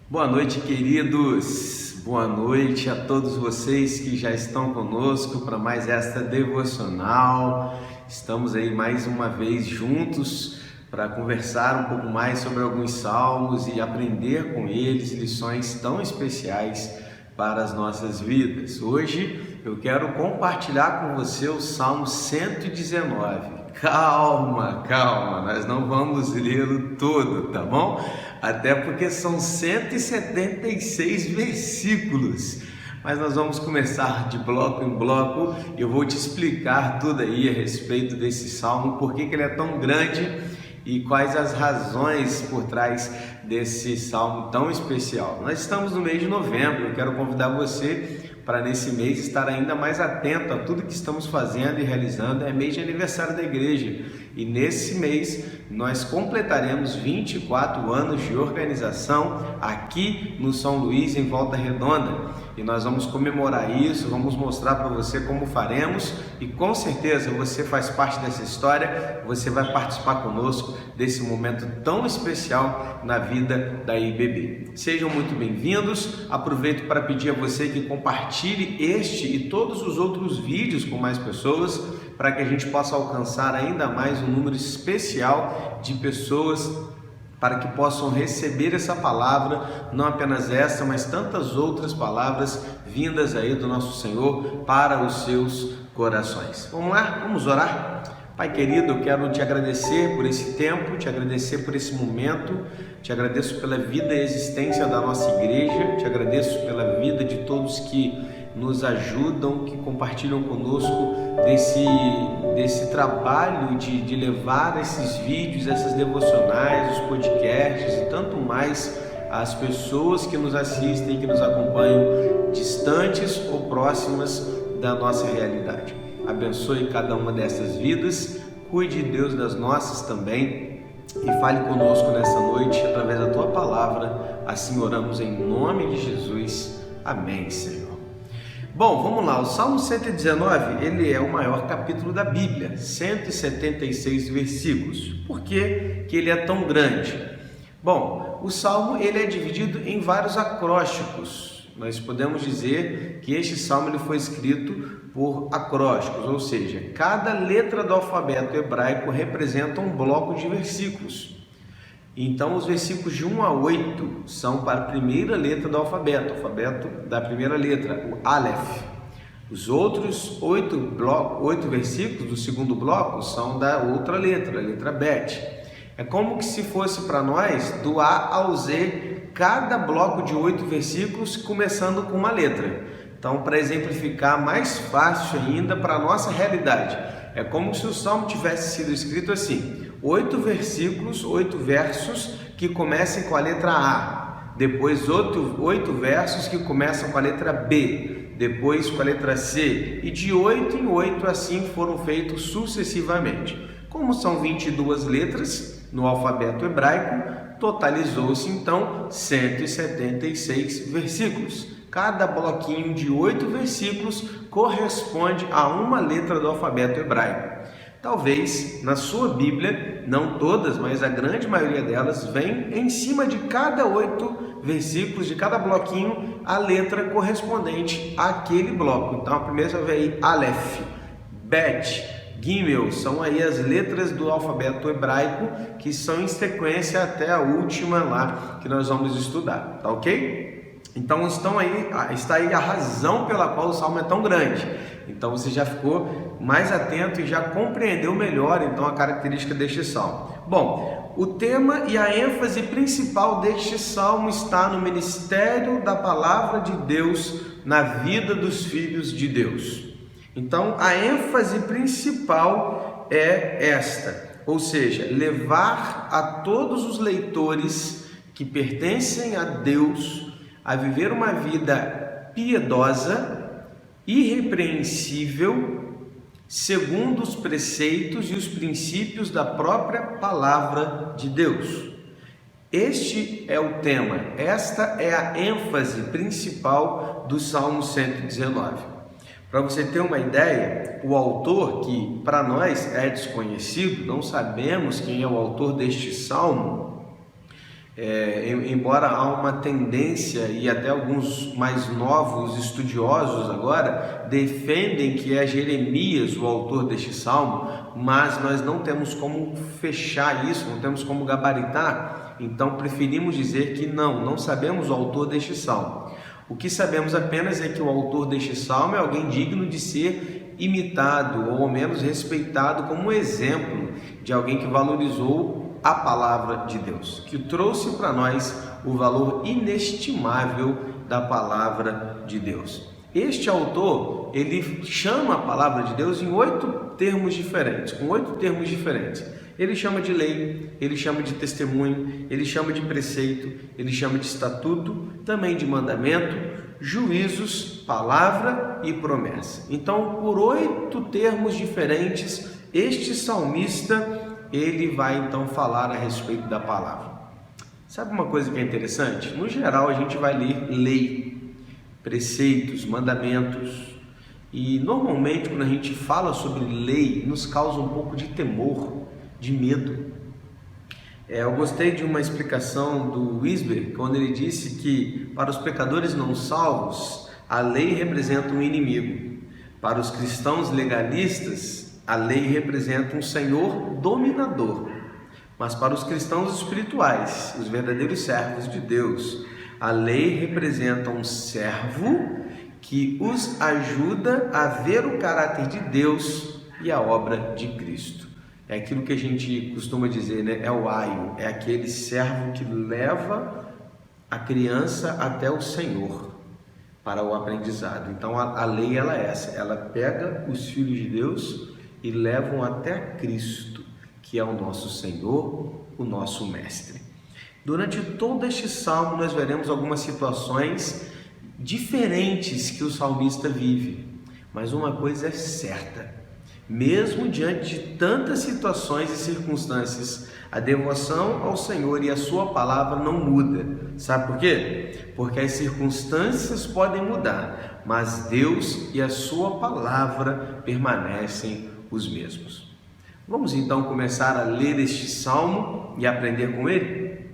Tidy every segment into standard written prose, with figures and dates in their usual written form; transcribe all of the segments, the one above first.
Boa noite, queridos. Boa noite a todos vocês que já estão conosco para mais esta devocional. Estamos aí mais uma vez juntos para conversar um pouco mais sobre alguns salmos e aprender com eles lições tão especiais para as nossas vidas. Hoje eu quero compartilhar com você o Salmo 119. Calma, nós não vamos lê-lo todo, tá bom? Até porque são 176 versículos. Mas nós vamos começar de bloco em bloco. Eu vou te explicar tudo aí a respeito desse salmo, por que ele é tão grande e quais as razões por trás desse salmo tão especial. Nós estamos no mês de novembro, eu quero convidar você para nesse mês estar ainda mais atento a tudo que estamos fazendo e realizando. É mês de aniversário da igreja e nesse mês nós completaremos 24 anos de organização aqui no São Luís, em Volta Redonda, e nós vamos comemorar isso, vamos mostrar para você como faremos e com certeza você faz parte dessa história, você vai participar conosco desse momento tão especial na vida da IBB. Sejam muito bem-vindos. Aproveito para pedir a você que compartilhe este e todos os outros vídeos com mais pessoas, para que a gente possa alcançar ainda mais um número especial de pessoas para que possam receber essa palavra, não apenas essa, mas tantas outras palavras vindas aí do nosso Senhor para os seus corações. Vamos lá? Vamos orar? Pai querido, eu quero te agradecer por esse tempo, te agradecer por esse momento, te agradeço pela vida e existência da nossa igreja, te agradeço pela vida de todos que nos ajudam, que compartilham conosco desse trabalho de levar esses vídeos, essas devocionais, os podcasts e tanto mais às pessoas que nos assistem, que nos acompanham, distantes ou próximas da nossa realidade. Abençoe cada uma dessas vidas, cuide, Deus, das nossas também e fale conosco nessa noite através da Tua palavra. Assim oramos em nome de Jesus. Amém, Senhor. Bom, vamos lá, o Salmo 119, ele é o maior capítulo da Bíblia, 176 versículos. Por que ele é tão grande? Bom, o Salmo ele é dividido em vários acrósticos. Nós podemos dizer que este Salmo ele foi escrito por acrósticos, ou seja, cada letra do alfabeto hebraico representa um bloco de versículos. Então, os versículos de 1 a 8 são para a primeira letra do alfabeto da primeira letra, o Aleph. Os outros 8 versículos do segundo bloco são da outra letra, a letra Bet. É como que se fosse para nós, do A ao Z, cada bloco de 8 versículos começando com uma letra. Então, para exemplificar mais fácil ainda para a nossa realidade, é como se o Salmo tivesse sido escrito assim: 8 versículos, 8 versos que comecem com a letra A, depois 8 versos que começam com a letra B, depois com a letra C, e de 8 em 8 assim foram feitos sucessivamente. Como são 22 letras no alfabeto hebraico, totalizou-se então 176 versículos. Cada bloquinho de 8 versículos corresponde a uma letra do alfabeto hebraico. Talvez na sua Bíblia, não todas, mas a grande maioria delas, vem em cima de cada 8 versículos, de cada bloquinho, a letra correspondente àquele bloco. Então a primeira vem aí Aleph, Bet, Gimel, são aí as letras do alfabeto hebraico que são em sequência até a última lá que nós vamos estudar, tá ok? Então está aí a razão pela qual o Salmo é tão grande. Então você já ficou mais atento e já compreendeu melhor então a característica deste Salmo. Bom, o tema e a ênfase principal deste Salmo está no ministério da palavra de Deus na vida dos filhos de Deus. Então a ênfase principal é esta, ou seja, levar a todos os leitores que pertencem a Deus a viver uma vida piedosa, irrepreensível, segundo os preceitos e os princípios da própria palavra de Deus. Este é o tema, esta é a ênfase principal do Salmo 119. Para você ter uma ideia, o autor, que para nós é desconhecido, não sabemos quem é o autor deste salmo, Embora há uma tendência, e até alguns mais novos estudiosos agora defendem que é Jeremias o autor deste salmo, mas nós não temos como fechar isso, não temos como gabaritar, então preferimos dizer que não sabemos o autor deste salmo. O que sabemos apenas é que o autor deste salmo é alguém digno de ser imitado, ou ao menos respeitado como um exemplo de alguém que valorizou a palavra de Deus, que trouxe para nós o valor inestimável da palavra de Deus. Este autor, ele chama a palavra de Deus em 8 termos diferentes, com 8 termos diferentes. Ele chama de lei, ele chama de testemunho, ele chama de preceito, ele chama de estatuto, também de mandamento, juízos, palavra e promessa. Então, por 8 termos diferentes, este salmista ele vai então falar a respeito da palavra. Sabe uma coisa que é interessante? No geral a gente vai ler lei, preceitos, mandamentos, e normalmente quando a gente fala sobre lei nos causa um pouco de temor, de medo. Eu gostei de uma explicação do Wisber, quando ele disse que para os pecadores não salvos a lei representa um inimigo, para os cristãos legalistas a lei representa um senhor dominador, mas para os cristãos espirituais, os verdadeiros servos de Deus, a lei representa um servo que os ajuda a ver o caráter de Deus e a obra de Cristo. É aquilo que a gente costuma dizer, né? É o aio, é aquele servo que leva a criança até o Senhor para o aprendizado. Então a lei ela é essa, ela pega os filhos de Deus e levam até Cristo, que é o nosso Senhor, o nosso Mestre. Durante todo este salmo nós veremos algumas situações diferentes que o salmista vive, mas uma coisa é certa: mesmo diante de tantas situações e circunstâncias, a devoção ao Senhor e a sua palavra não muda. Sabe por quê? Porque as circunstâncias podem mudar, mas Deus e a sua palavra permanecem os mesmos. Vamos então começar a ler este salmo e aprender com ele?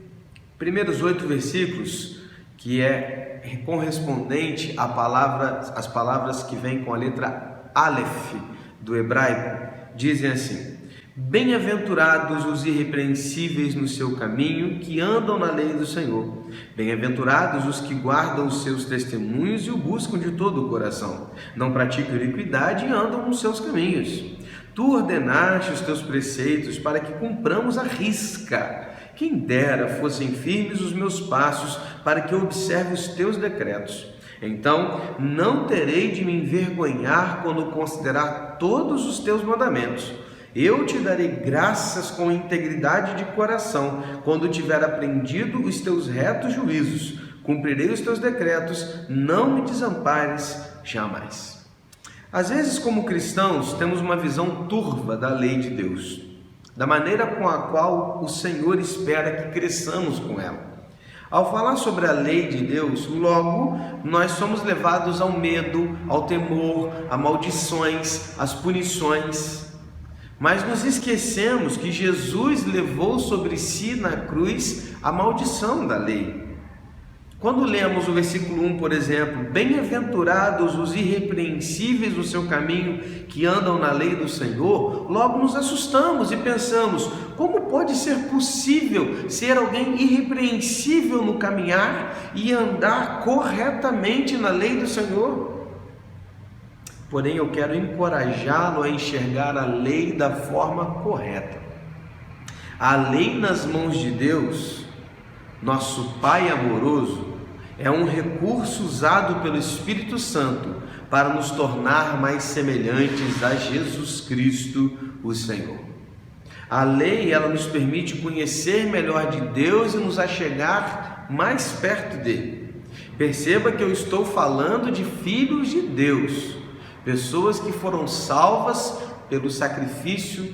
Primeiros 8 versículos, que é correspondente às palavras que vêm com a letra Aleph do hebraico, dizem assim: bem-aventurados os irrepreensíveis no seu caminho, que andam na lei do Senhor. Bem-aventurados os que guardam os seus testemunhos e o buscam de todo o coração. Não praticam iniquidade e andam nos seus caminhos. Tu ordenaste os teus preceitos para que cumpramos a risca. Quem dera fossem firmes os meus passos, para que eu observe os teus decretos. Então não terei de me envergonhar quando considerar todos os teus mandamentos. Eu te darei graças com integridade de coração, quando tiver aprendido os teus retos juízos. Cumprirei os teus decretos, não me desampares jamais. Às vezes, como cristãos, temos uma visão turva da lei de Deus, da maneira com a qual o Senhor espera que cresçamos com ela. Ao falar sobre a lei de Deus, logo nós somos levados ao medo, ao temor, a maldições, às punições. Mas nos esquecemos que Jesus levou sobre si na cruz a maldição da lei. Quando lemos o versículo 1, por exemplo, bem-aventurados os irrepreensíveis no seu caminho, que andam na lei do Senhor, logo nos assustamos e pensamos: como pode ser possível ser alguém irrepreensível no caminhar e andar corretamente na lei do Senhor? Porém, eu quero encorajá-lo a enxergar a lei da forma correta. A lei nas mãos de Deus, nosso Pai amoroso, é um recurso usado pelo Espírito Santo para nos tornar mais semelhantes a Jesus Cristo, o Senhor. A lei, ela nos permite conhecer melhor de Deus e nos achegar mais perto dele. Perceba que eu estou falando de filhos de Deus, pessoas que foram salvas pelo sacrifício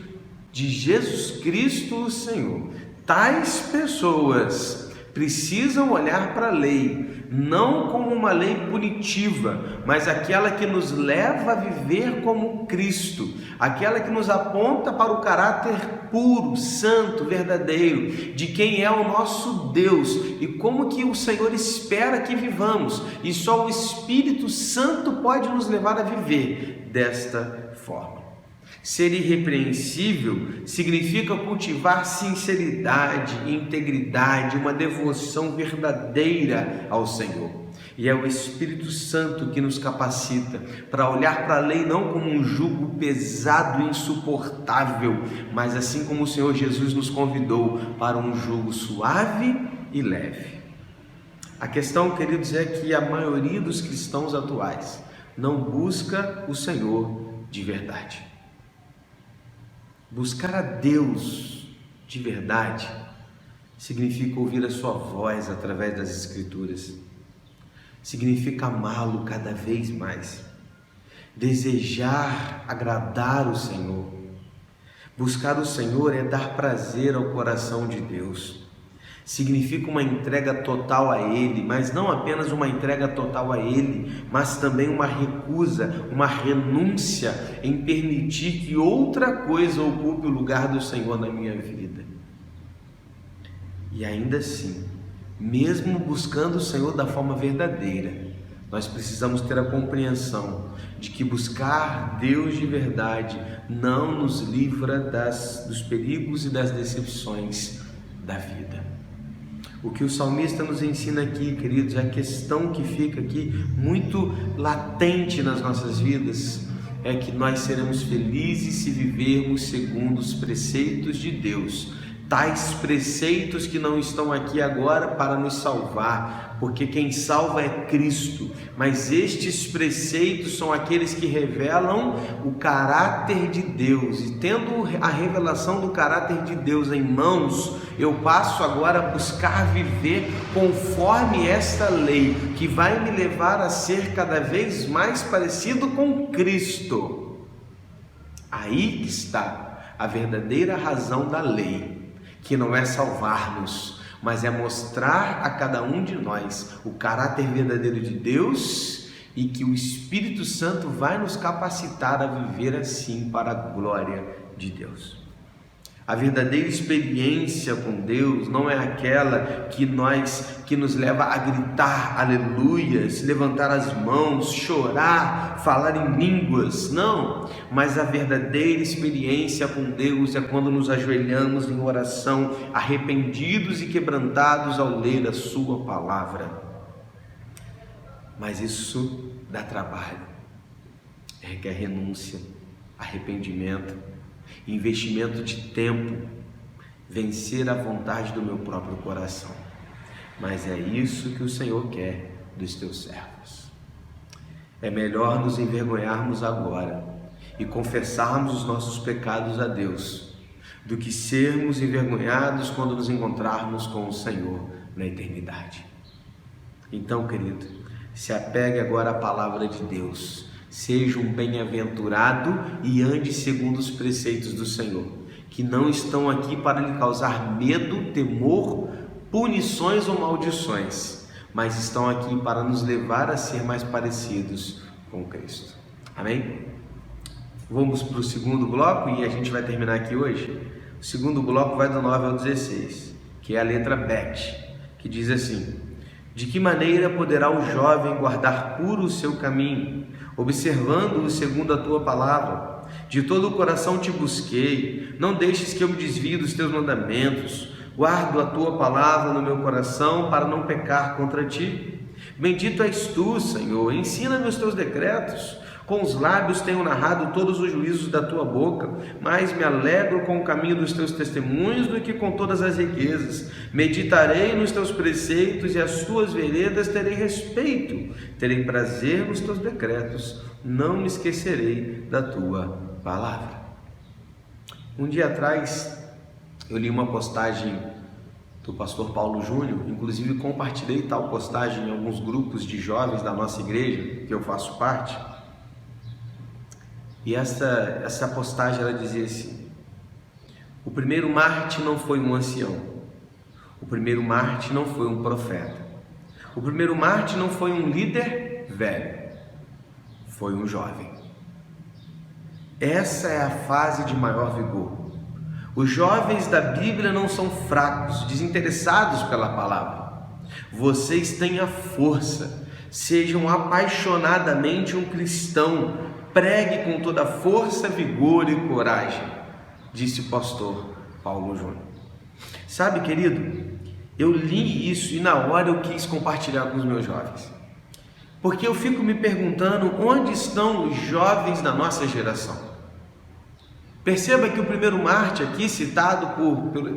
de Jesus Cristo, o Senhor. Tais pessoas precisam olhar para a lei, não como uma lei punitiva, mas aquela que nos leva a viver como Cristo, aquela que nos aponta para o caráter puro, santo, verdadeiro, de quem é o nosso Deus e como que o Senhor espera que vivamos, e só o Espírito Santo pode nos levar a viver desta forma. Ser irrepreensível significa cultivar sinceridade, integridade, uma devoção verdadeira ao Senhor. E é o Espírito Santo que nos capacita para olhar para a lei não como um jugo pesado e insuportável, mas assim como o Senhor Jesus nos convidou para um jugo suave e leve. A questão, queridos, é que a maioria dos cristãos atuais não busca o Senhor de verdade. Buscar a Deus de verdade significa ouvir a sua voz através das Escrituras, significa amá-lo cada vez mais, desejar agradar o Senhor. Buscar o Senhor é dar prazer ao coração de Deus, significa uma entrega total a Ele, mas não apenas uma entrega total a Ele, mas também uma recusa, uma renúncia em permitir que outra coisa ocupe o lugar do Senhor na minha vida. E ainda assim, mesmo buscando o Senhor da forma verdadeira, nós precisamos ter a compreensão de que buscar Deus de verdade não nos livra dos perigos e das decepções da vida. O que o salmista nos ensina aqui, queridos, é a questão que fica aqui muito latente nas nossas vidas, é que nós seremos felizes se vivermos segundo os preceitos de Deus, tais preceitos que não estão aqui agora para nos salvar, porque quem salva é Cristo, mas estes preceitos são aqueles que revelam o caráter de Deus, e tendo a revelação do caráter de Deus em mãos, eu passo agora a buscar viver conforme esta lei, que vai me levar a ser cada vez mais parecido com Cristo. Aí que está a verdadeira razão da lei, que não é salvar-nos, mas é mostrar a cada um de nós o caráter verdadeiro de Deus, e que o Espírito Santo vai nos capacitar a viver assim para a glória de Deus. A verdadeira experiência com Deus não é aquela que nos leva a gritar aleluia, se levantar as mãos, chorar, falar em línguas, não, mas a verdadeira experiência com Deus é quando nos ajoelhamos em oração, arrependidos e quebrantados ao ler a sua palavra. Mas isso dá trabalho, requer renúncia, arrependimento, investimento de tempo, vencer a vontade do meu próprio coração. Mas é isso que o Senhor quer dos teus servos. É melhor nos envergonharmos agora e confessarmos os nossos pecados a Deus, do que sermos envergonhados quando nos encontrarmos com o Senhor na eternidade. Então, querido, se apegue agora à palavra de Deus. Seja um bem-aventurado e ande segundo os preceitos do Senhor, que não estão aqui para lhe causar medo, temor, punições ou maldições, mas estão aqui para nos levar a ser mais parecidos com Cristo. Amém? Vamos para o segundo bloco e a gente vai terminar aqui hoje. O segundo bloco vai do 9 ao 16, que é a letra Bet, que diz assim: de que maneira poderá o jovem guardar puro o seu caminho, observando-o segundo a tua palavra? De todo o coração te busquei, não deixes que eu me desvie dos teus mandamentos. Guardo a tua palavra no meu coração para não pecar contra ti. Bendito és tu, Senhor, ensina-me os teus decretos. Com os lábios tenho narrado todos os juízos da tua boca, mas me alegro com o caminho dos teus testemunhos do que com todas as riquezas. Meditarei nos teus preceitos e as tuas veredas terei respeito. Terei prazer nos teus decretos, não me esquecerei da tua palavra. Um dia atrás, eu li uma postagem do pastor Paulo Júnior, inclusive compartilhei tal postagem em alguns grupos de jovens da nossa igreja, que eu faço parte. E essa postagem ela dizia assim: o primeiro Marte não foi um ancião, O primeiro Marte não foi um profeta. O primeiro Marte não foi um líder velho. Foi um jovem. Essa é a fase de maior vigor. Os jovens da Bíblia não são fracos, desinteressados pela palavra. Vocês têm a força. Sejam apaixonadamente um cristão. Pregue com toda força, vigor e coragem, disse o pastor Paulo Júnior. Sabe, querido, eu li isso e na hora eu quis compartilhar com os meus jovens. Porque eu fico me perguntando onde estão os jovens da nossa geração. Perceba que o primeiro Marte aqui, citado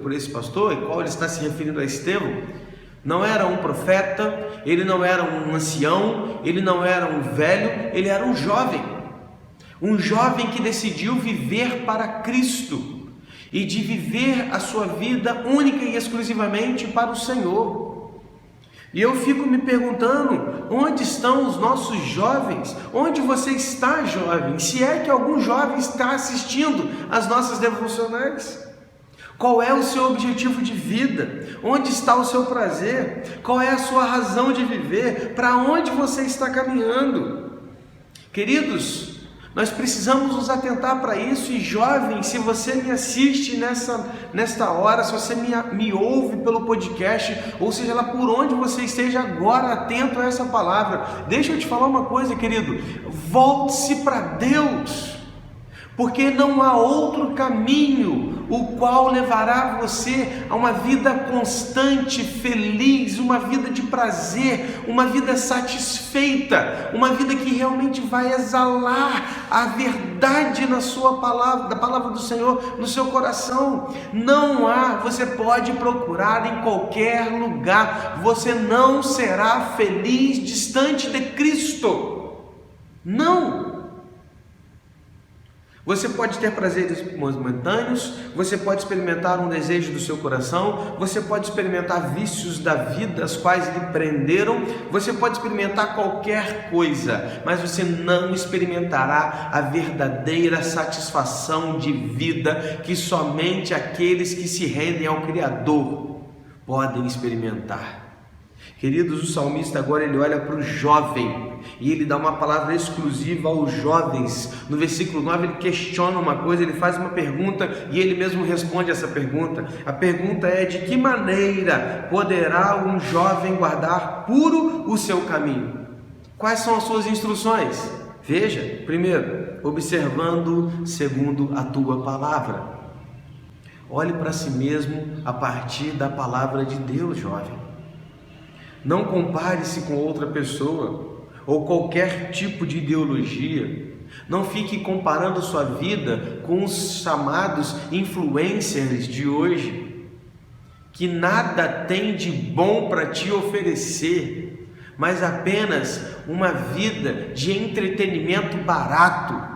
por esse pastor, em qual ele está se referindo a Estevão, não era um profeta, ele não era um ancião, ele não era um velho, ele era um jovem. Um jovem que decidiu viver para Cristo e de viver a sua vida única e exclusivamente para o Senhor. E eu fico me perguntando, onde estão os nossos jovens? Onde você está, jovem? Se é que algum jovem está assistindo às nossas devocionais. Qual é o seu objetivo de vida? Onde está o seu prazer? Qual é a sua razão de viver? Para onde você está caminhando? Queridos, nós precisamos nos atentar para isso. E jovem, se você me assiste nesta hora, se você me ouve pelo podcast, ou seja lá por onde você esteja agora atento a essa palavra, deixa eu te falar uma coisa, querido, volte-se para Deus, porque não há outro caminho o qual levará você a uma vida constante, feliz, uma vida de prazer, uma vida satisfeita, uma vida que realmente vai exalar a verdade na sua palavra, da palavra do Senhor no seu coração. Não há, você pode procurar em qualquer lugar, você não será feliz distante de Cristo. Não! Você pode ter prazeres momentâneos, você pode experimentar um desejo do seu coração, você pode experimentar vícios da vida, as quais lhe prenderam, você pode experimentar qualquer coisa, mas você não experimentará a verdadeira satisfação de vida que somente aqueles que se rendem ao Criador podem experimentar. Queridos, o salmista agora ele olha para o jovem e ele dá uma palavra exclusiva aos jovens. No versículo 9 ele questiona uma coisa, ele faz uma pergunta e ele mesmo responde essa pergunta. A pergunta é: de que maneira poderá um jovem guardar puro o seu caminho? Quais são as suas instruções? Veja, primeiro, observando segundo a tua palavra. Olhe para si mesmo a partir da palavra de Deus, jovem. Não compare-se com outra pessoa ou qualquer tipo de ideologia. Não fique comparando sua vida com os chamados influencers de hoje, que nada tem de bom para te oferecer, mas apenas uma vida de entretenimento barato.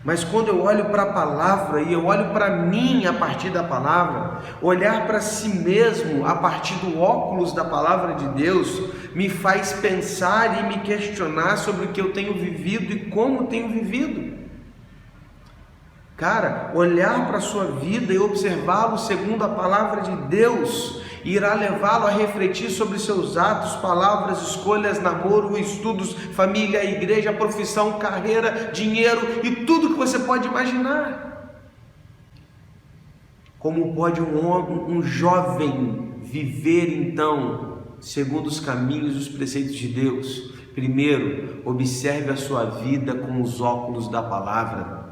Mas quando eu olho para a palavra e eu olho para mim a partir da palavra, olhar para si mesmo a partir do óculos da palavra de Deus, me faz pensar e me questionar sobre o que eu tenho vivido e como tenho vivido. Cara, olhar para a sua vida e observá-lo segundo a palavra de Deus irá levá-lo a refletir sobre seus atos, palavras, escolhas, namoro, estudos, família, igreja, profissão, carreira, dinheiro e tudo que você pode imaginar. Como pode um jovem viver então segundo os caminhos e os preceitos de Deus? Primeiro, observe a sua vida com os óculos da palavra.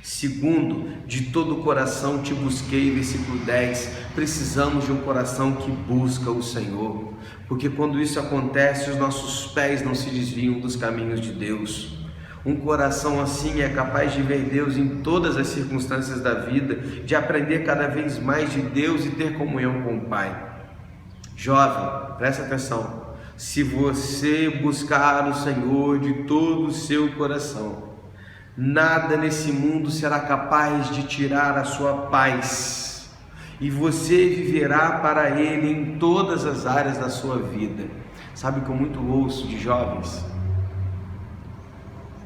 Segundo, de todo o coração te busquei, versículo 10, precisamos de um coração que busca o Senhor, porque quando isso acontece, os nossos pés não se desviam dos caminhos de Deus. Um coração assim é capaz de ver Deus em todas as circunstâncias da vida, de aprender cada vez mais de Deus e ter comunhão com o Pai. Jovem, presta atenção, se você buscar o Senhor de todo o seu coração, nada nesse mundo será capaz de tirar a sua paz, e você viverá para Ele em todas as áreas da sua vida. Sabe o que eu muito ouço de jovens?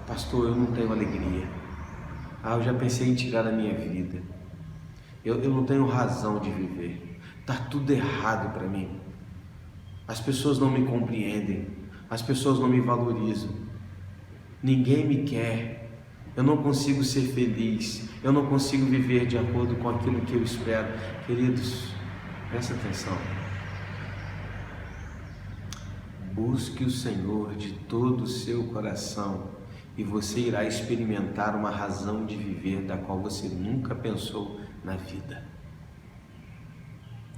Pastor, eu não tenho alegria. Eu já pensei em tirar a minha vida. Eu não tenho razão de viver. Tá tudo errado para mim. As pessoas não me compreendem, as pessoas não me valorizam, ninguém me quer, eu não consigo ser feliz, eu não consigo viver de acordo com aquilo que eu espero. Queridos, presta atenção. Busque o Senhor de todo o seu coração e você irá experimentar uma razão de viver da qual você nunca pensou na vida.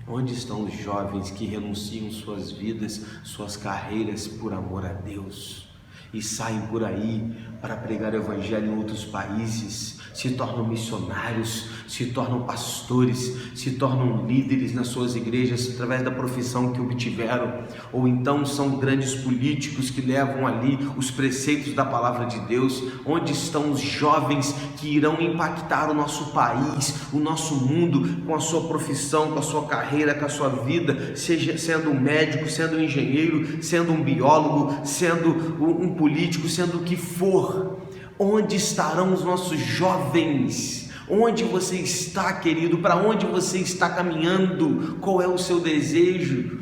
Onde estão os jovens que renunciam suas vidas, suas carreiras por amor a Deus e saem por aí para pregar o evangelho em outros países, se tornam missionários, se tornam pastores, se tornam líderes nas suas igrejas através da profissão que obtiveram, ou então são grandes políticos que levam ali os preceitos da palavra de Deus? Onde estão os jovens que irão impactar o nosso país, o nosso mundo, com a sua profissão, com a sua carreira, com a sua vida, seja sendo um médico, sendo um engenheiro, sendo um biólogo, sendo um político, sendo o que for? Onde estarão os nossos jovens? Onde você está, querido? Para onde você está caminhando? Qual é o seu desejo?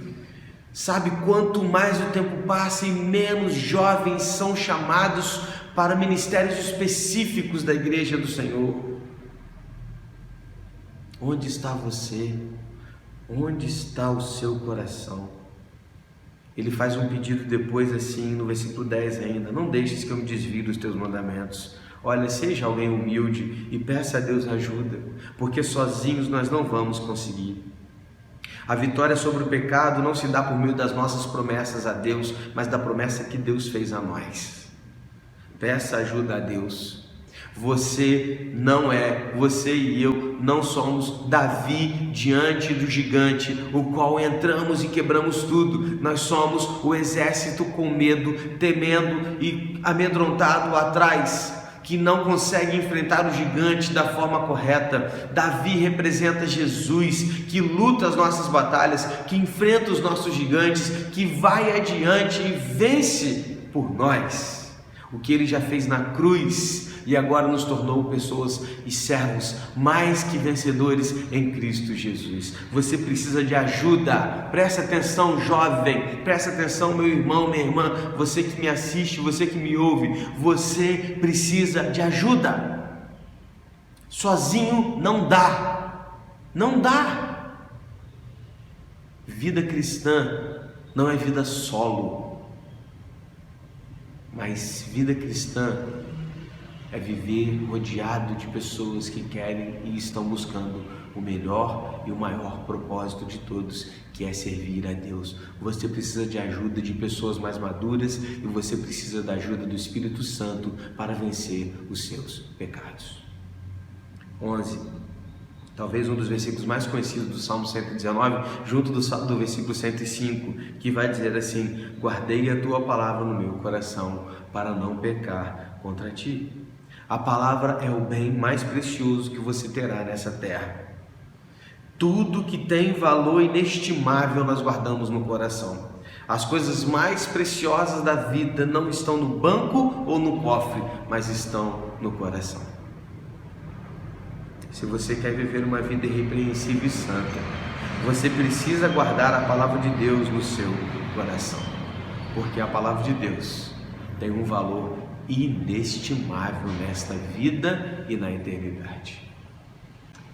Sabe, quanto mais o tempo passa e menos jovens são chamados para ministérios específicos da igreja do Senhor. Onde está você? Onde está o seu coração? Ele faz um pedido depois assim, no versículo 10 ainda: não deixes que eu me desvie dos teus mandamentos. Olha, seja alguém humilde e peça a Deus ajuda, porque sozinhos nós não vamos conseguir. A vitória sobre o pecado não se dá por meio das nossas promessas a Deus, mas da promessa que Deus fez a nós. Peça ajuda a Deus. Você e eu não somos Davi diante do gigante, o qual entramos e quebramos tudo. Nós somos o exército com medo, temendo e amedrontado atrás, que não consegue enfrentar o gigante da forma correta. Davi representa Jesus, que luta as nossas batalhas, que enfrenta os nossos gigantes, que vai adiante e vence por nós o que ele já fez na cruz, e agora nos tornou pessoas e servos mais que vencedores em Cristo Jesus. Você precisa de ajuda. Presta atenção, jovem, presta atenção, meu irmão, minha irmã, você que me assiste, você que me ouve, você precisa de ajuda. Sozinho não dá, não dá. Vida cristã não é vida solo, mas vida cristã é viver rodeado de pessoas que querem e estão buscando o melhor e o maior propósito de todos, que é servir a Deus. Você precisa de ajuda de pessoas mais maduras e você precisa da ajuda do Espírito Santo para vencer os seus pecados. 11. Talvez um dos versículos mais conhecidos do Salmo 119, junto do versículo 105, que vai dizer assim: guardei a tua palavra no meu coração para não pecar contra ti. A palavra é o bem mais precioso que você terá nessa terra. Tudo que tem valor inestimável nós guardamos no coração. As coisas mais preciosas da vida não estão no banco ou no cofre, mas estão no coração. Se você quer viver uma vida irrepreensível e santa, você precisa guardar a palavra de Deus no seu coração, porque a palavra de Deus tem um valor inestimável nesta vida e na eternidade.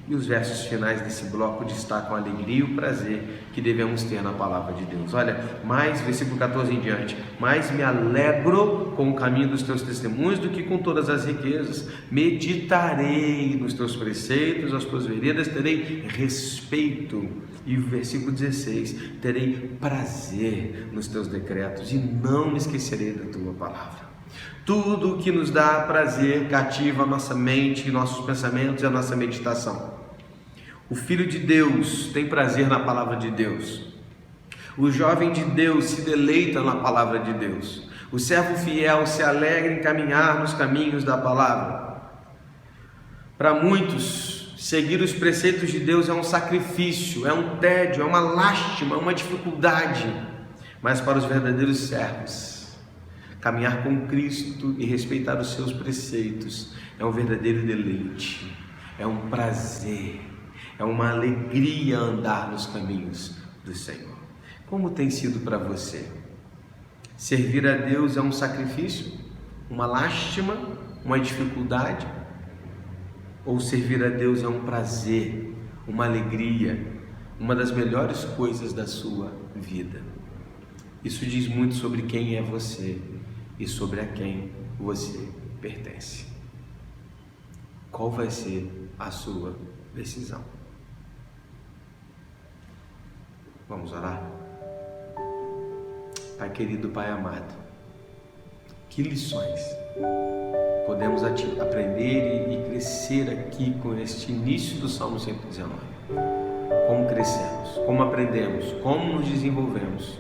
E os versos finais desse bloco destacam a alegria e o prazer que devemos ter na palavra de Deus. Olha, mais, versículo 14 em diante: mais me alegro com o caminho dos teus testemunhos do que com todas as riquezas. Meditarei nos teus preceitos, as tuas veredas terei respeito. E o versículo 16: terei prazer nos teus decretos e não me esquecerei da tua palavra. Tudo o que nos dá prazer cativa a nossa mente, nossos pensamentos e a nossa meditação. O Filho de Deus tem prazer na palavra de Deus. O jovem de Deus se deleita na palavra de Deus. O servo fiel se alegra em caminhar nos caminhos da palavra. Para muitos, seguir os preceitos de Deus é um sacrifício, é um tédio, é uma lástima, é uma dificuldade. Mas para os verdadeiros servos, caminhar com Cristo e respeitar os seus preceitos é um verdadeiro deleite, é um prazer, É uma alegria andar nos caminhos do Senhor. Como tem sido para você? Servir a Deus é um sacrifício, uma lástima, uma dificuldade? Ou servir a Deus é um prazer, uma alegria, uma das melhores coisas da sua vida? Isso diz muito sobre quem é você e sobre a quem você pertence. Qual vai ser a sua decisão? Vamos orar? Pai querido, Pai amado, que lições podemos aprender e crescer aqui com este início do Salmo 119? Como crescemos, como aprendemos, como nos desenvolvemos.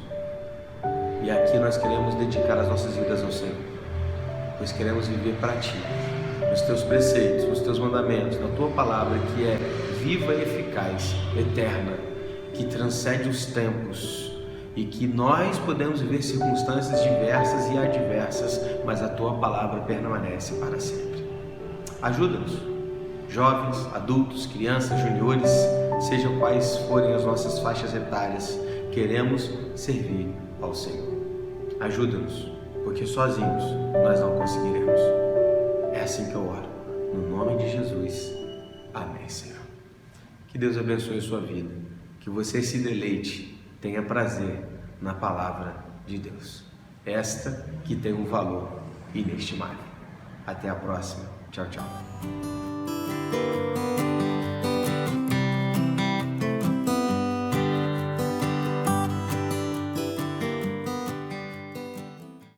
E aqui nós queremos dedicar as nossas vidas ao Senhor, pois queremos viver para Ti, nos Teus preceitos, nos Teus mandamentos, na Tua palavra que é viva e eficaz, eterna, que transcende os tempos e que nós podemos viver circunstâncias diversas e adversas, mas a Tua palavra permanece para sempre. Ajuda-nos, jovens, adultos, crianças, juniores, sejam quais forem as nossas faixas etárias, queremos servir ao Senhor. Ajuda-nos, porque sozinhos nós não conseguiremos. É assim que eu oro, no nome de Jesus. Amém, Senhor. Que Deus abençoe a sua vida, que você se deleite, tenha prazer na palavra de Deus, esta que tem um valor inestimável. Até a próxima. Tchau, tchau.